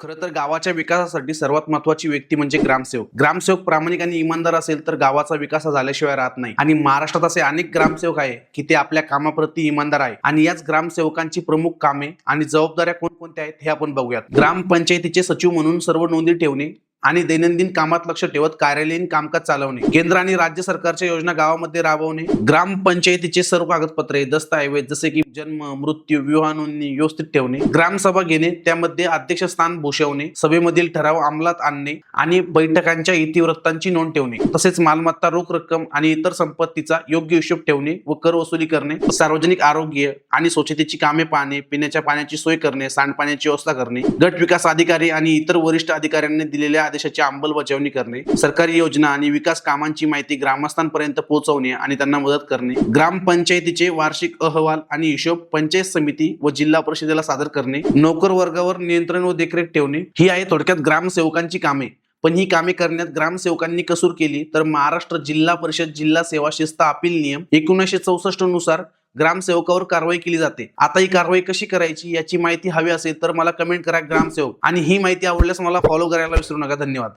खरं तर गावाच्या विकासासाठी सर्वात महत्त्वाची व्यक्ती म्हणजे ग्रामसेवक. ग्रामसेवक प्रामाणिक आणि इमानदार असेल तर गावाचा विकास हा झाल्याशिवाय राहत नाही. आणि महाराष्ट्रात असे अनेक ग्रामसेवक आहे की ते आपल्या कामाप्रती इमानदार आहे. आणि याच ग्रामसेवकांची प्रमुख कामे आणि जबाबदाऱ्या कोणकोणत्या आहेत हे आपण बघूयात. ग्रामपंचायतीचे सचिव म्हणून सर्व नोंदी ठेवणे आणि दैनंदिन कामात लक्ष ठेवत कार्यालयीन कामकाज चालवणे, केंद्र आणि राज्य सरकारच्या योजना गावामध्ये राबवणे, ग्रामपंचायतीचे सर्व कागदपत्रे दस्तऐवज जसे की जन्म, मृत्यू, विवाह नोंदणी व्यवस्थित ठेवणे, ग्रामसभा घेणे, त्यामध्ये अध्यक्षस्थान भूषवणे, सभेमधील ठराव अंमलात आणणे आणि बैठकांच्या इतिवृत्तांची नोंद ठेवणे, तसेच मालमत्ता, रोख रक्कम आणि इतर संपत्तीचा योग्य हिशोब ठेवणे व कर वसुली करणे, सार्वजनिक आरोग्य आणि स्वच्छतेची कामे पाहणे, पिण्याच्या पाण्याची सोय करणे, सांडपाण्याची व्यवस्था करणे, गट विकास अधिकारी आणि इतर वरिष्ठ अधिकाऱ्यांनी दिलेल्या आदेशाची अंमलबजावणी करणे, सरकारी योजना आणि विकास कामांची माहिती ग्रामस्थांपर्यंत पोहोचवणे आणि त्यांना मदत करणे, ग्रामपंचायतीचे वार्षिक अहवाल आणि हिशोब पंचायत समिती व जिल्हा परिषदेला सादर करणे, नोकर वर्गावर नियंत्रण व देखरेख ठेवणे, ही आहे थोडक्यात ग्रामसेवकांची कामे. पण ही कामे करण्यात ग्रामसेवकांनी कसूर केली तर महाराष्ट्र जिल्हा परिषद जिल्हा सेवा शिस्त अपील नियम 1964 नुसार ग्रामसेवकावर कारवाई केली जाते. आता ही कारवाई कशी करायची याची माहिती हवी असेल तर मला कमेंट करा ग्रामसेवक, आणि ही माहिती आवडल्यास मला फॉलो करायला विसरू नका. धन्यवाद.